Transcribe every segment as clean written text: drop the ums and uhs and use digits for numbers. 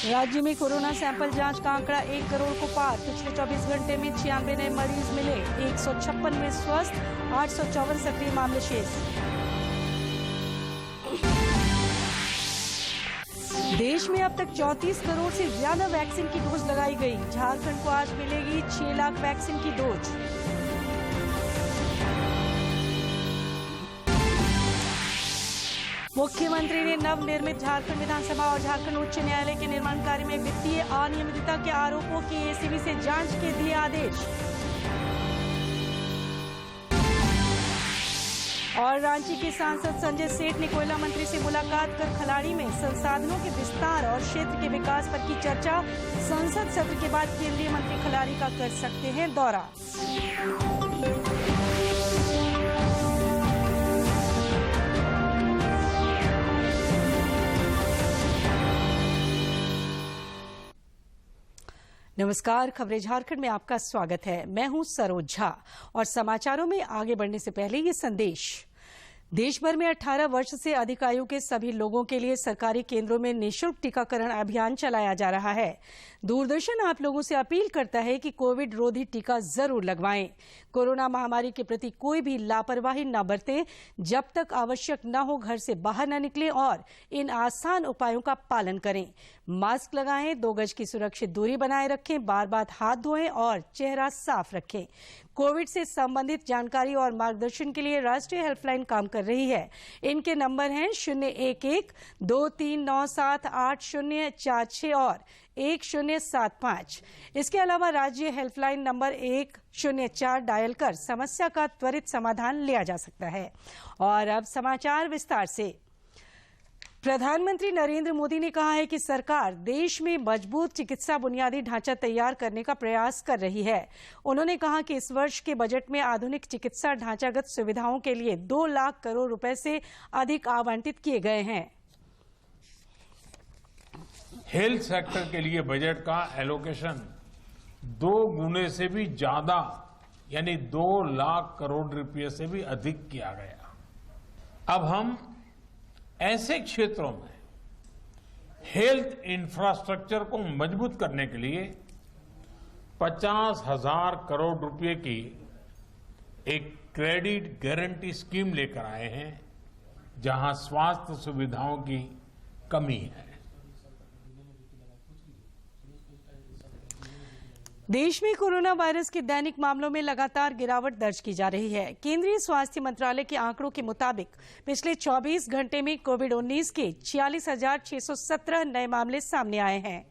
राज्य में corona sample जांच का आंकड़ा 1 करोड़ को पार। पिछले 24 घंटे में 96 नए मरीज मिले, 156 में स्वस्थ, 854 सक्रिय मामले शेष। देश में अब तक 34 करोड़ से ज्यादा वैक्सीन की डोज लगाई गई। झारखंड को आज मिलेगी 6 लाख वैक्सीन की डोज। मुख्यमंत्री ने नवनिर्मित झारखंड विधानसभा और झारखंड उच्च न्यायालय के निर्माण कार्य में वित्तीय अनियमितता के आरोपों की एसीबी से जांच के दिए आदेश। और रांची के सांसद संजय सेठ ने कोयला मंत्री से मुलाकात कर खलाड़ी में संसाधनों के विस्तार और क्षेत्र के विकास पर की चर्चा। संसद सत्र के बाद केंद्रीय मंत्री खलाड़ी का कर सकते हैं दौरा। नमस्कार, खबरें झारखंड में आपका स्वागत है। मैं हूं सरोज झा और समाचारों में आगे बढ़ने से पहले ये संदेश। देश भर में 18 वर्ष से अधिक आयु के सभी लोगों के लिए सरकारी केंद्रों में निःशुल्क टीकाकरण अभियान चलाया जा रहा है। दूरदर्शन आप लोगों से अपील करता है कि कोविड रोधी टीका जरूर लगवाएं। कोरोना महामारी के प्रति कोई भी लापरवाही न बरतें। जब तक आवश्यक न हो घर से बाहर न निकलें और इन आसान उपायों का पालन करें। मास्क लगाएं, 2 गज की सुरक्षित दूरी बनाए रखें, बार-बार हाथ धोएं और चेहरा साफ रखें। कोविड से संबंधित जानकारी और मार्गदर्शन के लिए राष्ट्रीय हेल्पलाइन काम कर रही है। इनके नंबर हैं 011-2397-8046 और 1075। इसके अलावा राज्य हेल्पलाइन नंबर 104 डायल कर समस्या का त्वरित समाधान लिया जा सकता है। और अब समाचार विस्तार से। प्रधानमंत्री नरेंद्र मोदी ने कहा है कि सरकार देश में मजबूत चिकित्सा बुनियादी ढांचा तैयार करने का प्रयास कर रही है। उन्होंने कहा कि इस वर्ष के बजट में आधुनिक चिकित्सा ढांचागत सुविधाओं के लिए 2 लाख करोड़ रुपए से अधिक आवंटित किए गए हैं। हेल्थ सेक्टर के लिए बजट का एलोकेशन 2 गुने से भी ज्यादा यानी 2 लाख करोड़ रुपए से भी अधिक किया गया। अब हम ऐसे क्षेत्रों में हेल्थ इंफ्रास्ट्रक्चर को मजबूत करने के लिए 50,000 करोड़ रुपए की एक क्रेडिट गारंटी स्कीम लेकर आए हैं, जहां स्वास्थ्य सुविधाओं की कमी है। देश में कोरोना वायरस के दैनिक मामलों में लगातार गिरावट दर्ज की जा रही है। केंद्रीय स्वास्थ्य मंत्रालय के आंकड़ों के मुताबिक पिछले 24 घंटे में कोविड-19 के 46,617 नए मामले सामने आए हैं।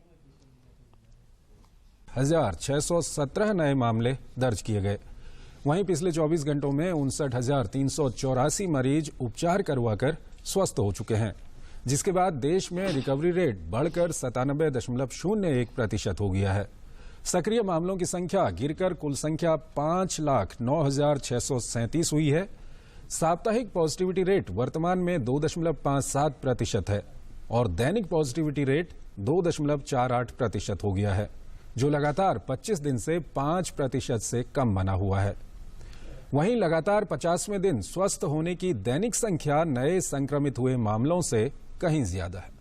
1,617 नए मामले दर्ज किए गए। वहीं पिछले 24 घंटों में 59,384 मरीज उपचार करवाकर स्वस्थ हो चुके हैं, जिसके बाद देश में रिकवरी रेट बढ़कर 97.01% हो गया है। सक्रिय मामलों की संख्या गिरकर कुल संख्या 5,09,637 हुई है। साप्ताहिक पॉजिटिविटी रेट वर्तमान में 2.57% है और दैनिक पॉजिटिविटी रेट 2.48% हो गया है, जो लगातार 25 दिन से 5% से कम बना हुआ है। वहीं लगातार 50वें दिन स्वस्थ होने की दैनिक संख्या नए संक्रमित हुए मामलों से कहीं ज्यादा है।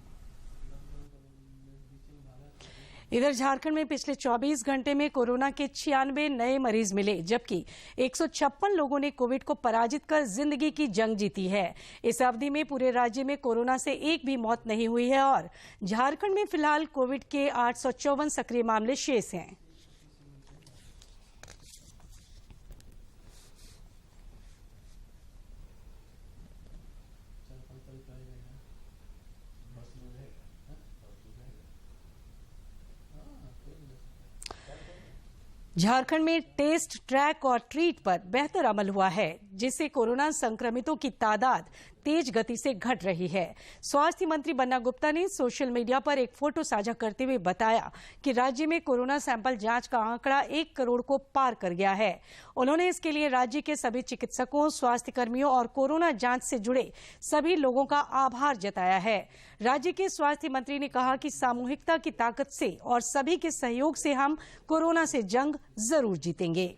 इधर झारखंड में पिछले 24 घंटे में कोरोना के 96 नए मरीज मिले, जबकि 156 लोगों ने कोविड को पराजित कर जिंदगी की जंग जीती है। इस अवधि में पूरे राज्य में कोरोना से एक भी मौत नहीं हुई है और झारखंड में फिलहाल कोविड के 854 सक्रिय मामले शेष हैं। झारखंड में टेस्ट, ट्रैक और ट्रीट पर बेहतर अमल हुआ है, जिससे कोरोना संक्रमितों की तादाद तेज गति से घट रही है। स्वास्थ्य मंत्री बन्ना गुप्ता ने सोशल मीडिया पर एक फोटो साझा करते हुए बताया कि राज्य में कोरोना सैंपल जांच का आंकड़ा 1 करोड़ को पार कर गया है। उन्होंने इसके लिए राज्य के सभी चिकित्सकों, स्वास्थ्य कर्मियों और कोरोना जांच से जुड़े सभी लोगों का आभार जताया है। राज्य के स्वास्थ्य मंत्री ने कहा कि सामूहिकता की ताकत से और सभी के सहयोग से हम कोरोना से जंग जरूर जीतेंगे।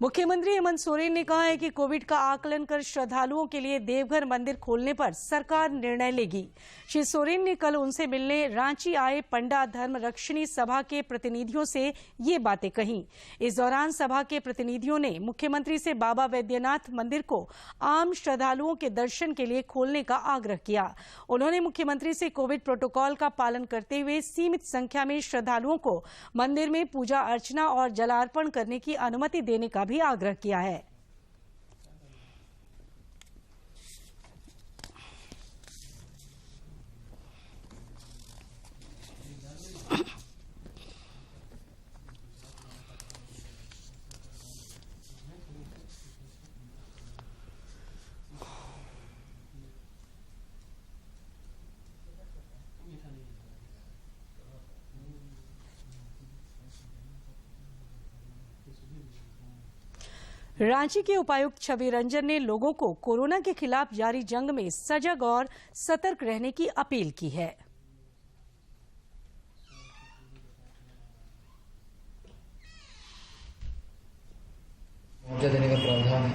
मुख्यमंत्री हेमंत सोरेन ने कहा है कि कोविड का आकलन कर श्रद्धालुओं के लिए देवघर मंदिर खोलने पर सरकार निर्णय लेगी। श्री सोरेन ने कल उनसे मिलने रांची आए पंडा धर्म रक्षिणी सभा के प्रतिनिधियों से ये बातें कहीं। इस दौरान सभा के प्रतिनिधियों ने मुख्यमंत्री से बाबा वैद्यनाथ मंदिर को आम श्रद्धालुओं के दर्शन के लिए खोलने का आग्रह किया। उन्होंने मुख्यमंत्री से कोविड प्रोटोकॉल का पालन करते हुए सीमित संख्या में श्रद्धालुओं को मंदिर में पूजा अर्चना और जलार्पण करने की अनुमति देने का भी आग्रह किया है। रांची के उपायुक्त छवि रंजन ने लोगों को कोरोना के खिलाफ जारी जंग में सजग और सतर्क रहने की अपील की है। मुआवजा देने का प्रावधान है,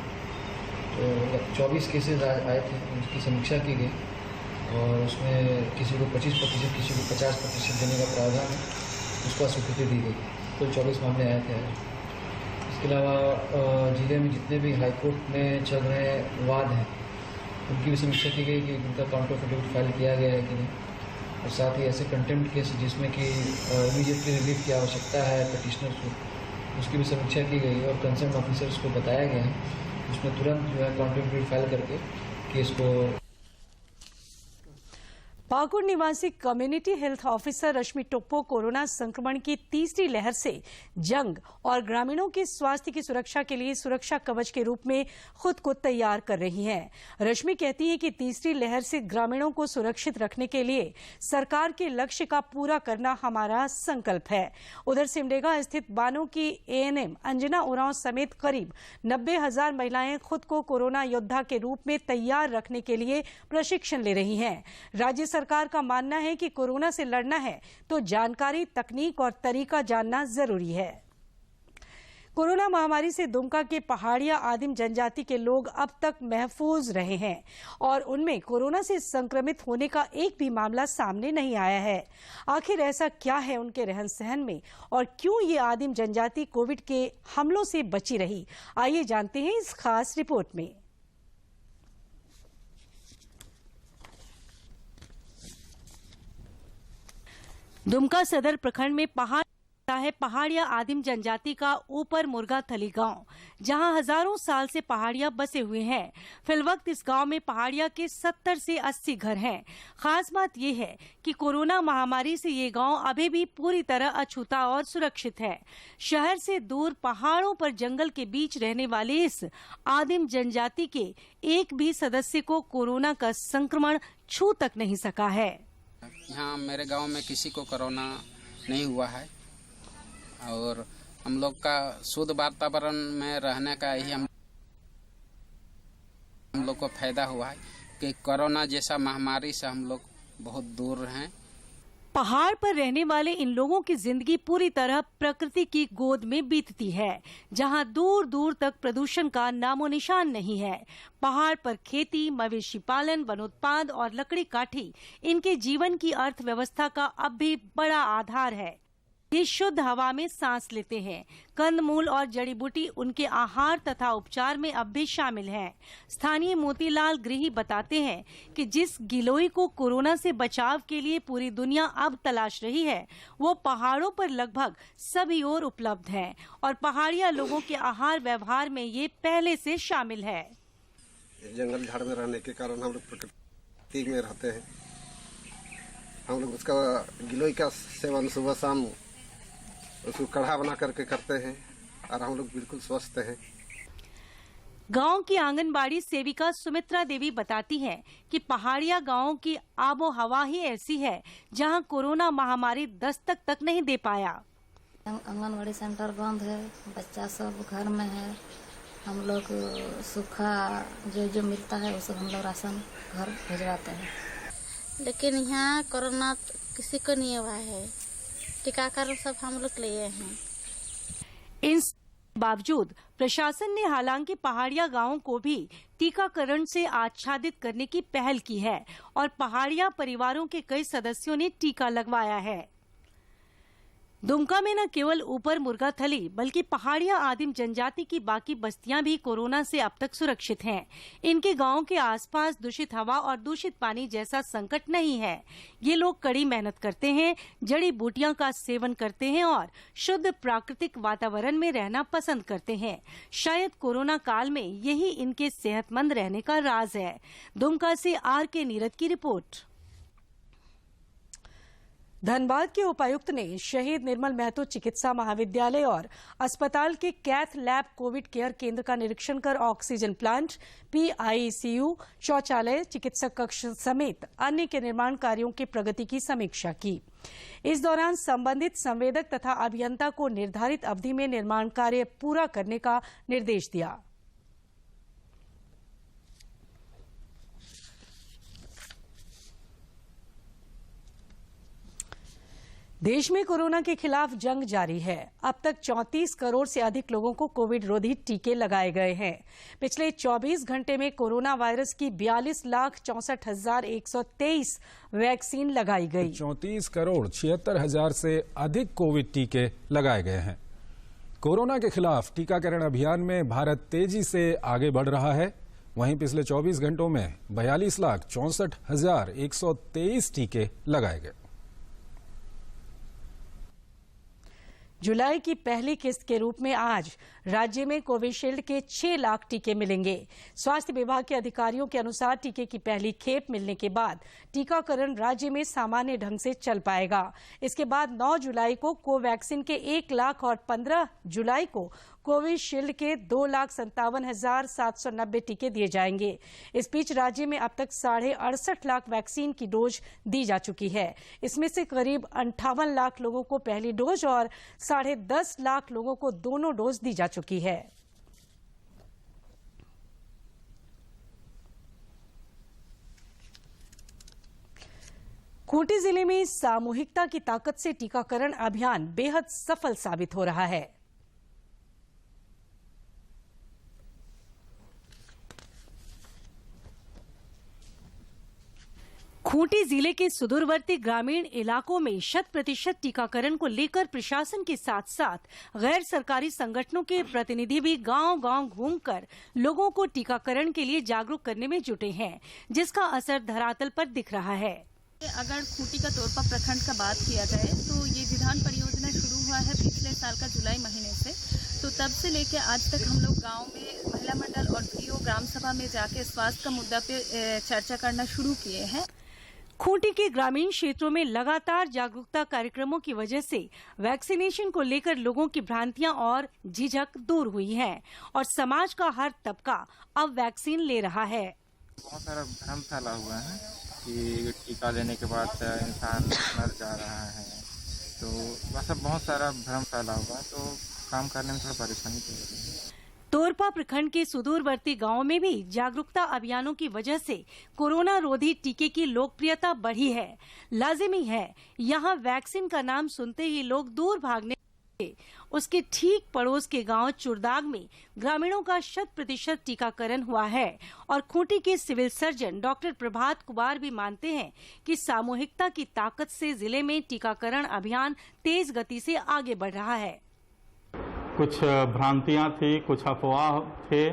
तो 24 केसेज आए थे, उनकी समीक्षा की गई और उसमें किसी को 25%, किसी को 50% देने का प्रावधान है, उसको स्वीकृति दी गई। कुल 24 मामले आए थे। इसके अलावा जिले में जितने भी हाईकोर्ट में चल रहे वाद हैं उनकी भी समीक्षा की गई कि उनका काउंटर एफिडेविट फाइल किया गया है कि नहीं, और साथ ही ऐसे कंटेम्प्ट केस जिसमें कि इमीडिएटली रिलीफ की आवश्यकता है पिटिशनर को, उसकी भी समीक्षा की गई और कंसर्न ऑफिसर्स को बताया गया है उसमें तुरंत जो है काउंटर एफिडेविट फाइल करके केस को। पाकुड़ निवासी कम्युनिटी हेल्थ ऑफिसर रश्मि टोप्पो कोरोना संक्रमण की तीसरी लहर से जंग और ग्रामीणों के स्वास्थ्य की सुरक्षा के लिए सुरक्षा कवच के रूप में खुद को तैयार कर रही हैं। रश्मि कहती है कि तीसरी लहर से ग्रामीणों को सुरक्षित रखने के लिए सरकार के लक्ष्य का पूरा करना हमारा संकल्प है। उधर सिमडेगा स्थित बानो की एएनएम अंजना उरांव समेत करीब 90,000 महिलाएं खुद को कोरोना योद्धा के रूप में तैयार रखने के लिए प्रशिक्षण ले रही हैं। राज्य सरकार का मानना है कि कोरोना से लड़ना है तो जानकारी, तकनीक और तरीका जानना जरूरी है। कोरोना महामारी से दुमका के पहाड़िया आदिम जनजाति के लोग अब तक महफूज रहे हैं और उनमें कोरोना से संक्रमित होने का एक भी मामला सामने नहीं आया है। आखिर ऐसा क्या है उनके रहन सहन में और क्यों ये आदिम जनजाति कोविड के हमलों से बची रही, आइए जानते हैं इस खास रिपोर्ट में। दुमका सदर प्रखंड में पहाड़िया आदिम जनजाति का ऊपर मुर्गा थली गांव, जहां हजारों साल से पहाड़िया बसे हुए हैं। फिलवक्त इस गांव में पहाड़िया के 70 से 80 घर हैं। खास बात यह है कि कोरोना महामारी से ये गांव अभी भी पूरी तरह अछूता और सुरक्षित है। शहर से दूर पहाड़ों पर जंगल के बीच रहने वाले इस आदिम जनजाति के एक भी सदस्य को कोरोना का संक्रमण छू तक नहीं सका है। यहाँ मेरे गांव में किसी को कोरोना नहीं हुआ है और हम लोग का शुद्ध वातावरण में रहने का ही हम लोग को फायदा हुआ है कि कोरोना जैसा महामारी से हम लोग बहुत दूर हैं। पहाड़ पर रहने वाले इन लोगों की जिंदगी पूरी तरह प्रकृति की गोद में बीतती है, जहां दूर दूर तक प्रदूषण का नामो निशान नहीं है। पहाड़ पर खेती, मवेशी पालन, वनोत्पाद और लकड़ी काठी इनके जीवन की अर्थव्यवस्था का अब भी बड़ा आधार है। ये शुद्ध हवा में सांस लेते हैं। कंदमूल और जड़ी बूटी उनके आहार तथा उपचार में अब भी शामिल हैं। स्थानीय मोतीलाल गृही बताते हैं कि जिस गिलोय को कोरोना से बचाव के लिए पूरी दुनिया अब तलाश रही है, वो पहाड़ों पर लगभग सभी ओर उपलब्ध है और पहाड़िया लोगों के आहार व्यवहार में ये पहले से शामिल है। जंगल झाड़ में रहने के कारण हम लोग प्रकृति में रहते हैं। हम लोग उसका गिलोय का सेवन सुबह शाम उसको कढ़ा बना करके करते हैं और हम लोग बिल्कुल स्वस्थ हैं। गांव की आंगनबाड़ी सेविका सुमित्रा देवी बताती हैं कि पहाड़िया गांव की आबो हवा ही ऐसी है जहां कोरोना महामारी दस्तक तक नहीं दे पाया। आंगनबाड़ी सेंटर बंद है, बच्चा सब घर में है। हम लोग सूखा जो मिलता है वो सब हम लोग राशन घर भिजवाते हैं। लेकिन यहाँ कोरोना किसी को नहीं हुआ है, टीकाकरण सब हम लोग लिए हैं। इन बावजूद प्रशासन ने हालांकि पहाड़िया गांवों को भी टीकाकरण से आच्छादित करने की पहल की है और पहाड़िया परिवारों के कई सदस्यों ने टीका लगवाया है। दुमका में न केवल ऊपर मुर्गाथली बल्कि पहाड़िया आदिम जनजाति की बाकी बस्तियां भी कोरोना से अब तक सुरक्षित हैं। इनके गांवों के आसपास दूषित हवा और दूषित पानी जैसा संकट नहीं है। ये लोग कड़ी मेहनत करते हैं, जड़ी बूटियां का सेवन करते हैं और शुद्ध प्राकृतिक वातावरण में रहना पसंद करते हैं। शायद कोरोना काल में यही इनके सेहतमंद रहने का राज है। दुमका से RK नीरज की रिपोर्ट। धनबाद के उपायुक्त ने शहीद निर्मल महतो चिकित्सा महाविद्यालय और अस्पताल के कैथ लैब कोविड केयर केंद्र का निरीक्षण कर ऑक्सीजन प्लांट, PICU, शौचालय, चिकित्सक कक्ष समेत अन्य के निर्माण कार्यों की प्रगति की समीक्षा की। इस दौरान संबंधित संवेदक तथा अभियंता को निर्धारित अवधि में निर्माण कार्य पूरा करने का निर्देश दिया। देश में कोरोना के खिलाफ जंग जारी है। अब तक 34 करोड़ से अधिक लोगों को कोविड रोधी टीके लगाए गए हैं। पिछले 24 घंटे में कोरोना वायरस की 42,64,123 वैक्सीन लगाई गई। 34 करोड़ 76,000 से अधिक कोविड टीके लगाए गए हैं। कोरोना के खिलाफ टीकाकरण अभियान में भारत तेजी से आगे बढ़ रहा है। वहीं पिछले 24 घंटों में 42,64,123 टीके लगाए गए। जुलाई की पहली किस्त के रूप में आज राज्य में कोविशील्ड के 6 लाख टीके मिलेंगे। स्वास्थ्य विभाग के अधिकारियों के अनुसार टीके की पहली खेप मिलने के बाद टीकाकरण राज्य में सामान्य ढंग से चल पाएगा। इसके बाद 9 जुलाई को कोवैक्सीन के 1 लाख और 15 जुलाई को कोविशील्ड के 2,57,790 टीके दिए जाएंगे। इस बीच राज्य में अब तक 68.5 लाख वैक्सीन की डोज दी जा चुकी है। इसमें से करीब 58 लाख लोगों को पहली डोज और 10.5 लाख लोगों को दोनों डोज दी जा चुकी है। खूंटी जिले में सामूहिकता की ताकत से टीकाकरण अभियान बेहद सफल साबित हो रहा है। खूंटी जिले के सुदूरवर्ती ग्रामीण इलाकों में 100% टीकाकरण को लेकर प्रशासन के साथ साथ गैर सरकारी संगठनों के प्रतिनिधि भी गांव-गांव घूमकर लोगों को टीकाकरण के लिए जागरूक करने में जुटे हैं, जिसका असर धरातल पर दिख रहा है। अगर खूंटी का तोरपा प्रखंड का बात किया जाए तो ये विधान परियोजना शुरू हुआ है पिछले साल का जुलाई महीने से। तो तब से लेकर आज तक हम लोग गांव में महिला मंडल और VO ग्राम सभा में जाके स्वास्थ्य का मुद्दा पे चर्चा करना शुरू किए हैं। खूंटी के ग्रामीण क्षेत्रों में लगातार जागरूकता कार्यक्रमों की वजह से वैक्सीनेशन को लेकर लोगों की भ्रांतियां और झिझक दूर हुई है और समाज का हर तबका अब वैक्सीन ले रहा है। बहुत सारा भ्रम फैला हुआ है कि टीका लेने के बाद इंसान मर जा रहा है, तो वैसा बहुत सारा भ्रम फैला हुआ है, तो काम करने में थोड़ा परेशानी तो हो रही है। तोरपा प्रखंड के सुदूरवर्ती गांवों में भी जागरूकता अभियानों की वजह से कोरोना रोधी टीके की लोकप्रियता बढ़ी है। लाजिमी है, यहां वैक्सीन का नाम सुनते ही लोग दूर भागने लगे। उसके ठीक पड़ोस के गांव चुरदाग में ग्रामीणों का 100% टीकाकरण हुआ है और खूंटी के civil surgeon doctor Prabhat Kumar भी मानते हैं कि सामूहिकता की ताकत से जिले में टीकाकरण अभियान तेज गति से आगे बढ़ रहा है। कुछ भ्रांतियां थी, कुछ अफवाह थे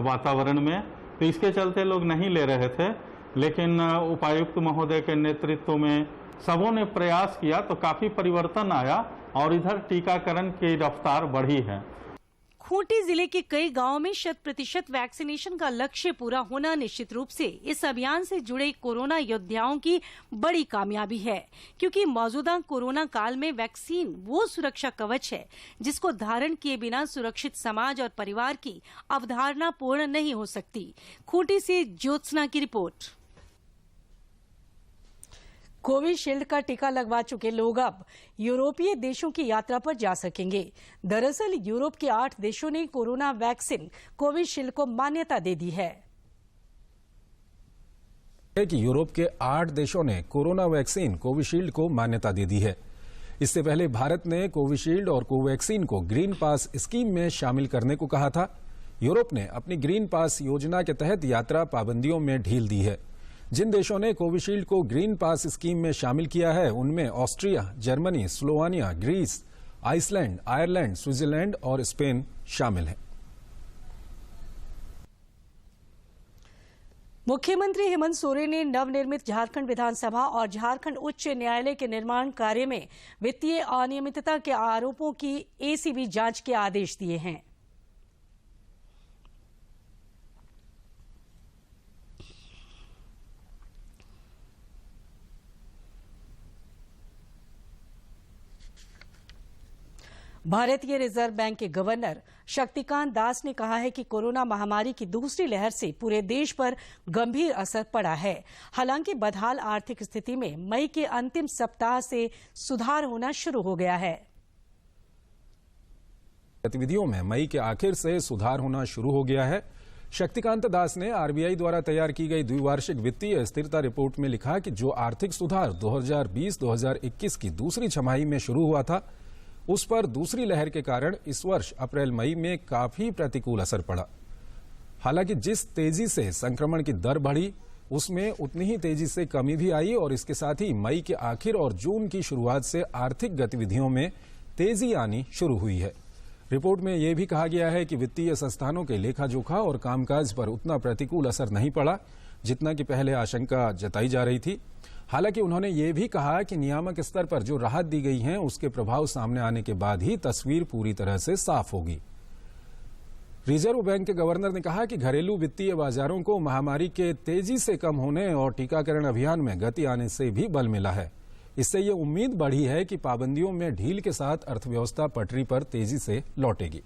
वातावरण में, तो इसके चलते लोग नहीं ले रहे थे, लेकिन उपायुक्त महोदय के नेतृत्व में सबों ने प्रयास किया तो काफी परिवर्तन आया और इधर टीकाकरण की रफ्तार बढ़ी है। खूंटी जिले के कई गांवों में 100% वैक्सीनेशन का लक्ष्य पूरा होना निश्चित रूप से इस अभियान से जुड़े कोरोना योद्धाओं की बड़ी कामयाबी है, क्योंकि मौजूदा कोरोना काल में वैक्सीन वो सुरक्षा कवच है जिसको धारण किए बिना सुरक्षित समाज और परिवार की अवधारणा पूर्ण नहीं हो सकती। खूंटी से ज्योत्सना की रिपोर्ट। कोविशील्ड का टीका लगवा चुके लोग अब यूरोपीय देशों की यात्रा पर जा सकेंगे। दरअसल यूरोप के 8 देशों ने कोरोना वैक्सीन कोविशील्ड को मान्यता दे दी है। कि यूरोप के 8 देशों ने कोरोना वैक्सीन कोविशील्ड को मान्यता दे दी है। इससे पहले भारत ने कोविशील्ड और कोवैक्सीन को ग्रीन पास स्कीम में शामिल करने को कहा था। यूरोप ने अपनी ग्रीन पास योजना के तहत यात्रा पाबंदियों में ढील दी है। जिन देशों ने कोविशील्ड को ग्रीन पास स्कीम में शामिल किया है उनमें Austria, Germany, Slovenia, Greece, Iceland, Ireland, Switzerland और स्पेन शामिल हैं। मुख्यमंत्री हेमंत सोरेन ने नवनिर्मित झारखंड विधानसभा और झारखंड उच्च न्यायालय के निर्माण कार्य में वित्तीय अनियमितता के आरोपों की एसीबी जांच के आदेश दिए हैं। भारतीय रिजर्व बैंक के गवर्नर शक्तिकांत दास ने कहा है कि कोरोना महामारी की दूसरी लहर से पूरे देश पर गंभीर असर पड़ा है। हालांकि बदहाल आर्थिक स्थिति में मई के अंतिम सप्ताह से सुधार होना शुरू हो गया है। गतिविधियों में मई के आखिर से सुधार होना शुरू हो गया है। शक्तिकांत दास ने आरबीआई द्वारा तैयार की गई द्विवार्षिक वित्तीय स्थिरता रिपोर्ट में लिखा कि जो आर्थिक सुधार 2020-2021 की दूसरी छमाही में शुरू हुआ था उस पर दूसरी लहर के कारण इस वर्ष अप्रैल मई में काफी प्रतिकूल असर पड़ा। हालांकि जिस तेजी से संक्रमण की दर बढ़ी उसमें उतनी ही तेजी से कमी भी आई और इसके साथ ही मई के आखिर और जून की शुरुआत से आर्थिक गतिविधियों में तेजी आनी शुरू हुई है। रिपोर्ट में यह भी कहा गया है कि वित्तीय संस्थानों के लेखा जोखा और कामकाज पर उतना प्रतिकूल असर नहीं पड़ा जितना कि पहले आशंका जताई जा रही थी। हालांकि उन्होंने ये भी कहा कि नियामक स्तर पर जो राहत दी गई है उसके प्रभाव सामने आने के बाद ही तस्वीर पूरी तरह से साफ होगी। रिजर्व बैंक के गवर्नर ने कहा कि घरेलू वित्तीय बाजारों को महामारी के तेजी से कम होने और टीकाकरण अभियान में गति आने से भी बल मिला है। इससे ये उम्मीद बढ़ी है कि पाबंदियों में ढील के साथ अर्थव्यवस्था पटरी पर तेजी से लौटेगी।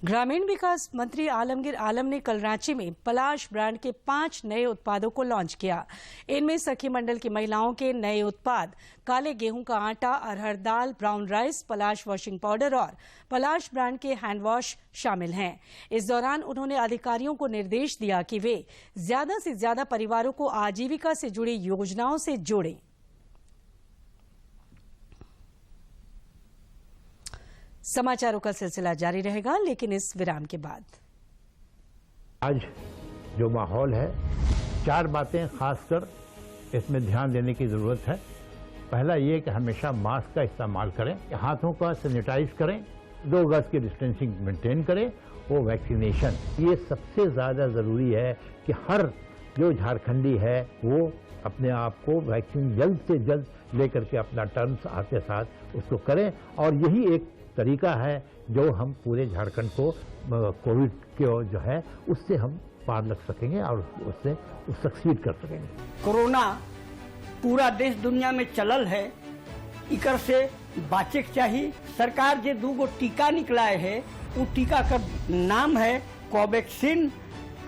ग्रामीण विकास मंत्री आलमगीर आलम ने कल रांची में पलाश ब्रांड के 5 नए उत्पादों को लॉन्च किया। इनमें सखी मंडल की महिलाओं के नए उत्पाद काले गेहूं का आटा, अरहर दाल, ब्राउन राइस, पलाश वॉशिंग पाउडर और पलाश ब्रांड के हैंड वॉश शामिल हैं। इस दौरान उन्होंने अधिकारियों को निर्देश दिया कि वे ज्यादा से ज्यादा परिवारों को आजीविका से जुड़ी योजनाओं से जोड़ें। समाचारों का सिलसिला जारी रहेगा, लेकिन इस विराम के बाद। आज जो माहौल है, 4 बातें खासकर इसमें ध्यान देने की जरूरत है। पहला ये कि हमेशा मास्क का इस्तेमाल करें, हाथों का सैनिटाइज करें, 2 गज की डिस्टेंसिंग मेंटेन करें, वो वैक्सीनेशन, ये सबसे ज्यादा जरूरी है कि हर जो झारखंडी है वो अपने आप को वैक्सीन जल्द से जल्द लेकर के अपना टर्म्स आते साथ उसको करें। और यही एक तरीका है जो हम पूरे झारखंड को कोविड के जो है उससे हम पार लग सकेंगे और उससे सक्सीड कर सकेंगे। कोरोना पूरा देश दुनिया में चलल है, इकर से बाचे के चाहिए। सरकार जे 2 टीका निकलाए है वो टीका का नाम है कोवैक्सीन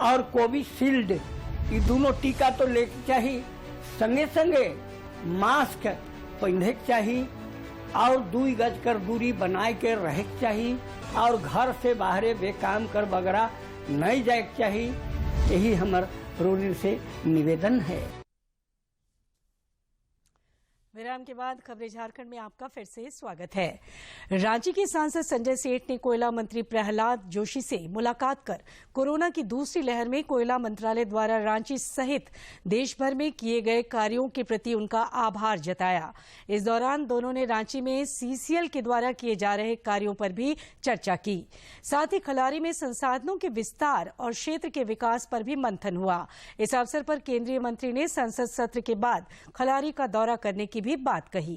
और कोविशील्ड। ये दोनों टीका तो लेके चाहिए, संगे संगे मास्क पहने के चाहिए और 2 गज कर दूरी बनाए के रहे के चाहिए और घर से बाहरे बेकाम कर बगरा नहीं जाए के चाहिए। यही हमार रोनी से निवेदन है। विराम के बाद खबरें झारखंड में आपका फिर से स्वागत है। रांची के सांसद संजय सेठ ने कोयला मंत्री प्रहलाद जोशी से मुलाकात कर कोरोना की दूसरी लहर में कोयला मंत्रालय द्वारा रांची सहित देश भर में किए गए कार्यों के प्रति उनका आभार जताया। इस दौरान दोनों ने रांची में सीसीएल के द्वारा किए जा रहे कार्यों पर भी चर्चा की। साथ ही खलारी में संसाधनों के विस्तार और क्षेत्र के विकास पर भी मंथन हुआ। इस अवसर पर केंद्रीय मंत्री ने संसद सत्र के बाद खलारी का दौरा करने की भी बात कही।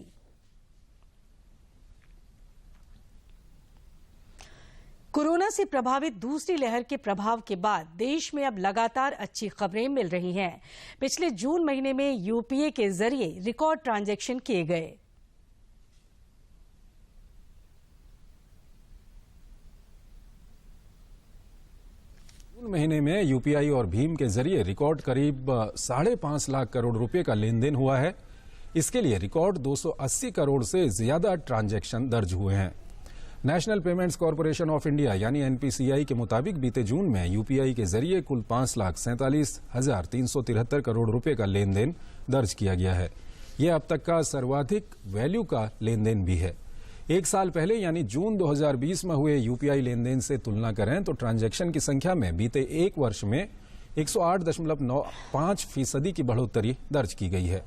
कोरोना से प्रभावित दूसरी लहर के प्रभाव के बाद देश में अब लगातार अच्छी खबरें मिल रही हैं। पिछले जून महीने में यूपीए के जरिए रिकॉर्ड ट्रांजैक्शन किए गए। जून महीने में यूपीआई और भीम के जरिए रिकॉर्ड करीब 5.5 लाख करोड़ रुपए का लेन देन हुआ है। इसके लिए रिकॉर्ड 280 करोड़ से ज्यादा ट्रांजैक्शन दर्ज हुए हैं। National payments corporation of India यानी एनपीसीआई के मुताबिक बीते जून में यूपीआई के जरिए कुल 5,47,373 करोड़ रुपए का लेन देन दर्ज किया गया है। यह अब तक का सर्वाधिक वैल्यू का लेन देन भी है। एक साल पहले यानी जून 2020 में हुए यूपीआई लेन देन से तुलना करें तो ट्रांजैक्शन की संख्या में बीते एक वर्ष में 108.95% की बढ़ोतरी दर्ज की गई है।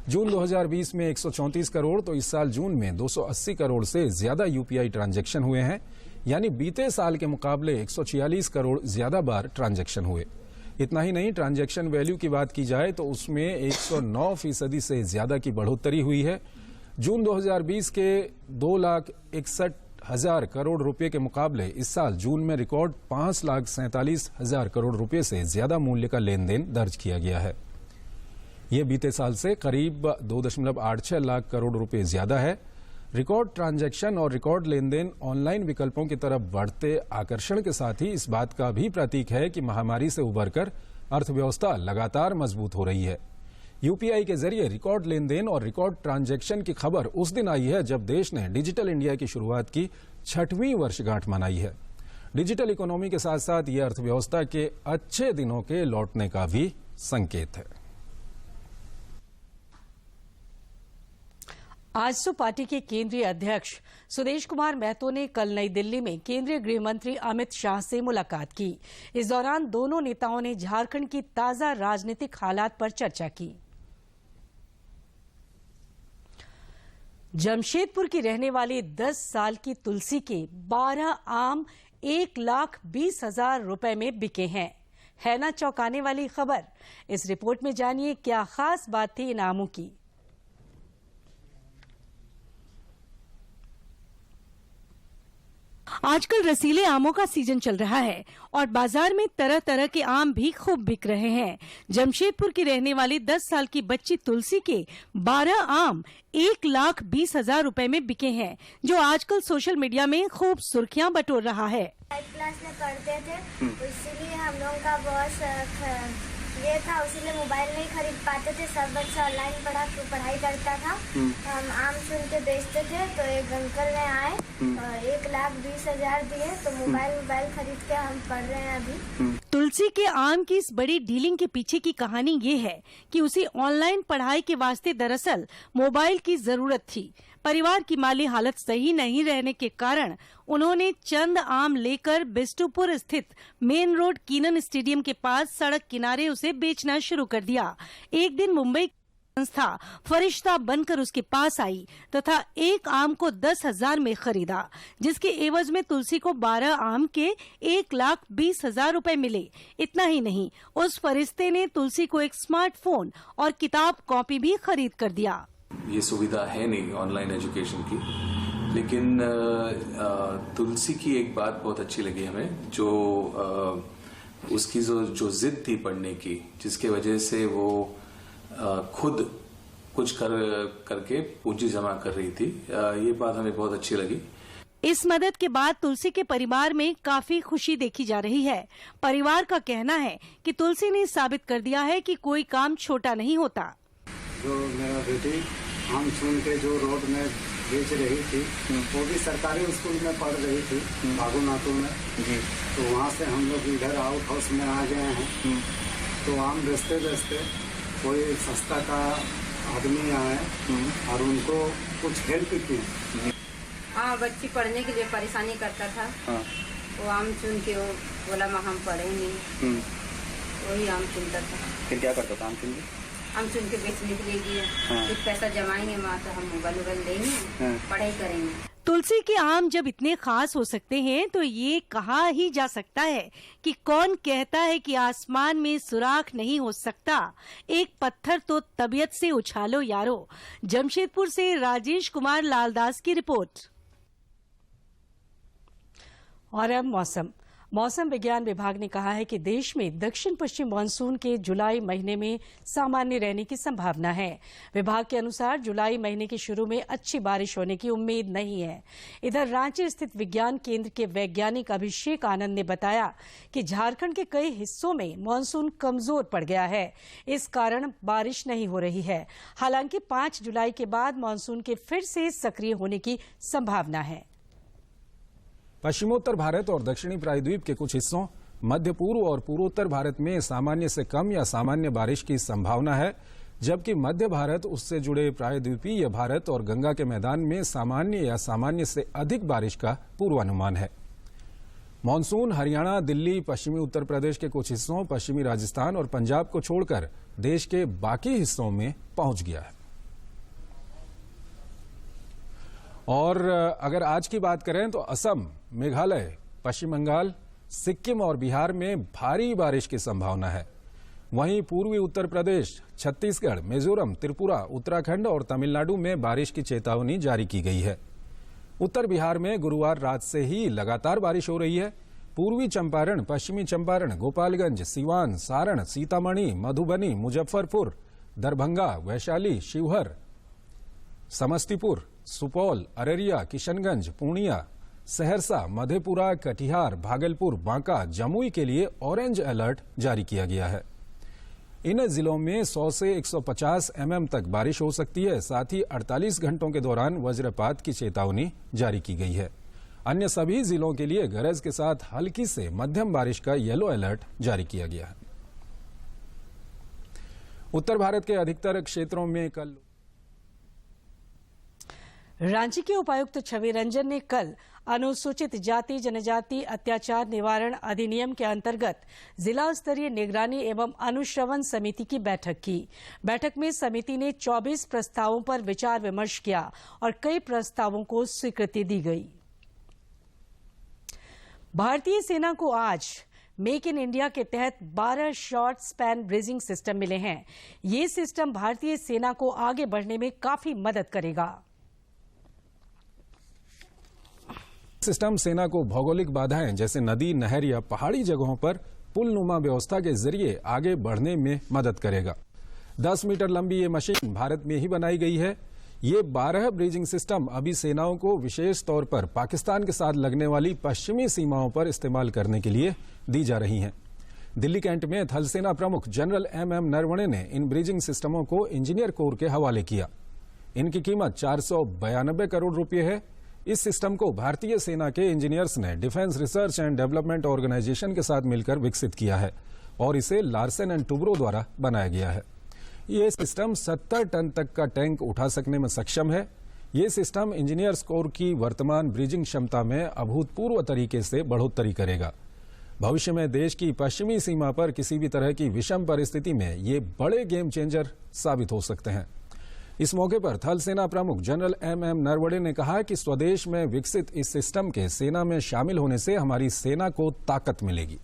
जून 2020 में 134 करोड़ तो इस साल जून में 280 करोड़ से ज्यादा यूपीआई ट्रांजैक्शन हुए हैं, यानी बीते साल के मुकाबले 146 करोड़ ज्यादा बार ट्रांजैक्शन हुए। इतना ही नहीं, ट्रांजैक्शन वैल्यू की बात की जाए तो उसमें 109% से ज्यादा की बढ़ोतरी हुई है। जून 2020 के 2,61,000 करोड़ रुपए के मुकाबले इस साल जून में रिकॉर्ड 5,47,000 करोड़ रुपए से ज्यादा मूल्य का लेन देन दर्ज किया गया है। यह बीते साल से करीब 2.86 लाख करोड़ रुपए ज्यादा है। रिकॉर्ड ट्रांजैक्शन और रिकॉर्ड लेन देन ऑनलाइन विकल्पों की तरफ बढ़ते आकर्षण के साथ ही इस बात का भी प्रतीक है कि महामारी से उबरकर अर्थव्यवस्था लगातार मजबूत हो रही है। यूपीआई के जरिए रिकॉर्ड लेन देन और रिकॉर्ड ट्रांजैक्शन की खबर उस दिन आई है जब देश ने डिजिटल इंडिया की शुरुआत की 6वीं वर्षगांठ मनाई है। डिजिटल इकोनॉमी के साथ साथ यह अर्थव्यवस्था के अच्छे दिनों के लौटने का भी संकेत है। आजसू पार्टी के केंद्रीय अध्यक्ष सुदेश कुमार महतो ने कल नई दिल्ली में केंद्रीय गृह मंत्री अमित शाह से मुलाकात की। इस दौरान दोनों नेताओं ने झारखंड की ताजा राजनीतिक हालात पर चर्चा की। जमशेदपुर की रहने वाली 10 साल की तुलसी के 12 आम 1,20,000 रुपए में बिके हैं। है ना चौंकाने वाली खबर। इस रिपोर्ट में जानिए क्या खास बात थी इन आमों की। आजकल रसीले आमों का सीजन चल रहा है और बाजार में तरह तरह के आम भी खूब बिक रहे हैं। जमशेदपुर की रहने वाली 10 साल की बच्ची तुलसी के 12 आम 1,20,000 रुपए में बिके हैं, जो आजकल सोशल मीडिया में खूब सुर्खियां बटोर रहा है। 5 क्लास में पढ़ते थे, इसीलिए हम लोगों का बहुत ये था, इसीलिए मोबाइल नहीं खरीद पाते थे। सब बच्चा ऑनलाइन पढ़ाई करता था। हम आम चुन के बेचते थे, तो एक अंकल ने आए 1,20,000 दिए, तो मोबाइल खरीद के हम पढ़ रहे हैं अभी। तुलसी के आम की इस बड़ी डीलिंग के पीछे की कहानी ये है कि उसे ऑनलाइन पढ़ाई के वास्ते दरअसल मोबाइल की जरूरत थी। परिवार की माली हालत सही नहीं रहने के कारण उन्होंने चंद आम लेकर बिष्टुपुर स्थित मेन रोड कीनन स्टेडियम के पास सड़क किनारे उसे बेचना शुरू कर दिया। एक दिन मुंबई संस्था फरिश्ता बनकर उसके पास आई तथा एक आम को 10,000 में खरीदा, जिसके एवज में तुलसी को 12 आम के 1,20,000 रुपए मिले। इतना ही नहीं, उस फरिश्ते ने तुलसी को एक स्मार्टफोन और किताब कॉपी भी खरीद कर दिया। ये सुविधा है नहीं ऑनलाइन एजुकेशन की, लेकिन तुलसी की एक बात बहुत अच्छी लगी हमें, जो उसकी जो जिद थी पढ़ने की, जिसके वजह से वो खुद कुछ करके पूंजी जमा कर रही थी। ये बात हमें बहुत अच्छी लगी। इस मदद के बाद तुलसी के परिवार में काफी खुशी देखी जा रही है। परिवार का कहना है कि तुलसी ने साबित कर दिया है कि कोई काम छोटा नहीं होता। जो मेरा बेटी आम चुन के जो रोड में बेच रही थी, वो भी सरकारी स्कूल में पढ़ रही थी बागुनाथू में। तो वहाँ से हम लोग इधर आउट हाउस में आ गए हैं। तो आम बेचते बेचते कोई सस्ता का आदमी आए और उनको कुछ हेल्प की। हाँ, बच्ची पढ़ने के लिए परेशानी करता था। वो आम चुन के वो बोला हम पढ़ेंगे, वही आम चुनता था। फिर क्या करता था आम चुन के? हम चुन के बेचने के लिए गए। कुछ पैसा जमाएंगे माँ, तो हम मोबाइल लेंगे, पढ़ाई करेंगे। तुलसी के आम जब इतने खास हो सकते हैं तो ये कहा ही जा सकता है कि कौन कहता है कि आसमान में सुराख नहीं हो सकता, एक पत्थर तो तबीयत से उछालो यारो। जमशेदपुर से राजेश कुमार लालदास की रिपोर्ट। और अब मौसम विज्ञान विभाग ने कहा है कि देश में दक्षिण पश्चिम मानसून के जुलाई महीने में सामान्य रहने की संभावना है। विभाग के अनुसार जुलाई महीने के शुरू में अच्छी बारिश होने की उम्मीद नहीं है। इधर रांची स्थित विज्ञान केंद्र के वैज्ञानिक अभिषेक आनंद ने बताया कि झारखंड के कई हिस्सों में मानसून कमजोर पड़ गया है, इस कारण बारिश नहीं हो रही है। हालांकि 5 जुलाई के बाद मानसून के फिर से सक्रिय होने की संभावना है। पश्चिमोत्तर भारत और दक्षिणी प्रायद्वीप के कुछ हिस्सों, मध्य पूर्व और पूर्वोत्तर भारत में सामान्य से कम या सामान्य बारिश की संभावना है, जबकि मध्य भारत, उससे जुड़े प्रायद्वीपीय भारत और गंगा के मैदान में सामान्य या सामान्य से अधिक बारिश का पूर्वानुमान है। मानसून हरियाणा, दिल्ली, पश्चिमी उत्तर प्रदेश के कुछ हिस्सों, पश्चिमी राजस्थान और पंजाब को छोड़कर देश के बाकी हिस्सों में पहुंच गया है। और अगर आज की बात करें तो असम, मेघालय, पश्चिम बंगाल, सिक्किम और बिहार में भारी बारिश की संभावना है। वहीं पूर्वी उत्तर प्रदेश, छत्तीसगढ़, मिजोरम, त्रिपुरा, उत्तराखंड और तमिलनाडु में बारिश की चेतावनी जारी की गई है। उत्तर बिहार में गुरुवार रात से ही लगातार बारिश हो रही है। पूर्वी चंपारण, पश्चिमी चंपारण, गोपालगंज, सीवान, सारण, सीतामढ़ी, मधुबनी, मुजफ्फरपुर, दरभंगा, वैशाली, शिवहर, समस्तीपुर, सुपौल, अररिया, किशनगंज, पूर्णिया, सहरसा, मधेपुरा, कटिहार, भागलपुर, बांका, जमुई के लिए ऑरेंज अलर्ट जारी किया गया है। इन जिलों में 100 से 150 mm तक बारिश हो सकती है। साथ ही 48 घंटों के दौरान वज्रपात की चेतावनी जारी की गई है। अन्य सभी जिलों के लिए गरज के साथ हल्की से मध्यम बारिश का येलो अलर्ट जारी किया गया है। उत्तर भारत के अधिकतर क्षेत्रों में कल रांची के उपायुक्त छवि रंजन ने कल अनुसूचित जाति जनजाति अत्याचार निवारण अधिनियम के अंतर्गत जिला स्तरीय निगरानी एवं अनुश्रवण समिति की बैठक की। बैठक में समिति ने 24 प्रस्तावों पर विचार विमर्श किया और कई प्रस्तावों को स्वीकृति दी गई। भारतीय सेना को आज मेक इन इंडिया के तहत 12 शॉर्ट स्पैन ब्रिजिंग सिस्टम मिले हैं। ये सिस्टम भारतीय सेना को आगे बढ़ने में काफी मदद करेगा। सिस्टम सेना को भौगोलिक बाधाएं जैसे नदी, नहर या पहाड़ी जगहों पर पुल नुमा व्यवस्था के जरिए आगे बढ़ने में मदद करेगा। 10 मीटर लंबी ये मशीन भारत में ही बनाई गई है। ये 12 ब्रिजिंग सिस्टम अभी सेनाओं को विशेष तौर पर पाकिस्तान के साथ लगने वाली पश्चिमी सीमाओं पर इस्तेमाल करने के लिए दी जा रही हैं। दिल्ली कैंट में थल सेना प्रमुख जनरल MM नरवणे ने इन ब्रिजिंग सिस्टमों को इंजीनियर कोर के हवाले किया। इनकी कीमत 492 करोड़ रुपए है। इस सिस्टम को भारतीय सेना के इंजीनियर्स ने defence research and development organisation के साथ मिलकर विकसित किया है और इसे लार्सन एंड टुब्रो द्वारा बनाया गया है। ये सिस्टम 70 टन तक का टैंक उठा सकने में सक्षम है। ये सिस्टम इंजीनियर्स कोर की वर्तमान ब्रिजिंग क्षमता में अभूतपूर्व तरीके से बढ़ोतरी करेगा। भविष्य में देश की पश्चिमी सीमा पर किसी भी तरह की विषम परिस्थिति में ये बड़े गेम चेंजर साबित हो सकते हैं। इस मौके पर थल सेना प्रमुख जनरल MM नरवणे ने कहा कि स्वदेश में विकसित इस सिस्टम के सेना में शामिल होने से हमारी सेना को ताकत मिलेगी।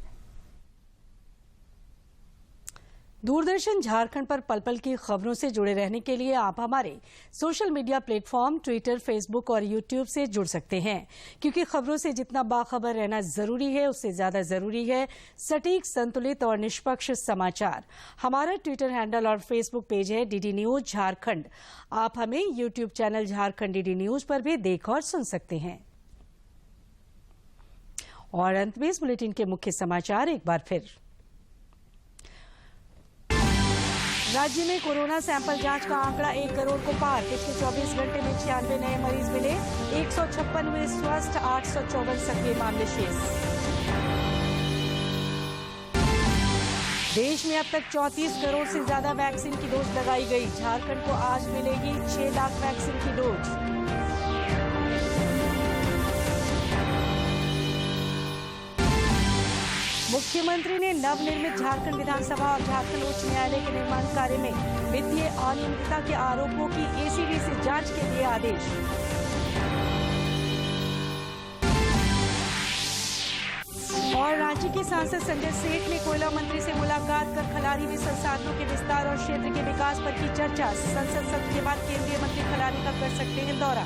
दूरदर्शन झारखंड पर पल पल की खबरों से जुड़े रहने के लिए आप हमारे social media platform Twitter, Facebook और यूट्यूब से जुड़ सकते हैं, क्योंकि खबरों से जितना बाखबर रहना जरूरी है, उससे ज्यादा जरूरी है सटीक, संतुलित और निष्पक्ष समाचार। हमारा ट्विटर हैंडल और फेसबुक पेज है DD न्यूज झारखंड। आप हमें YouTube channel Jharkhand DD news पर भी देख और सुन सकते हैं। और अंत में इस बुलेटिन के मुख्य समाचार एक बार फिर। राज्य में कोरोना सैंपल जांच का आंकड़ा 1 करोड़ को पार। पिछले 24 घंटे में 96 नए मरीज मिले, 156 हुए स्वस्थ, 854 सक्रिय मामले शेष। देश में अब तक 34 करोड़ से ज्यादा वैक्सीन की डोज लगाई गई। झारखंड को आज मिलेगी 6 लाख वैक्सीन की डोज। मुख्यमंत्री ने नवनिर्मित झारखंड विधानसभा और झारखंड उच्च न्यायालय के निर्माण कार्य में वित्तीय अनियमितता के आरोपों की ACB से जांच के दिए आदेश। और रांची के सांसद संजय सेठ ने कोयला मंत्री से मुलाकात कर खलारी में संसाधनों के विस्तार और क्षेत्र के विकास पर की चर्चा। संसद सत्र के बाद केंद्रीय मंत्री खलारी का कर सकते हैं दौरा।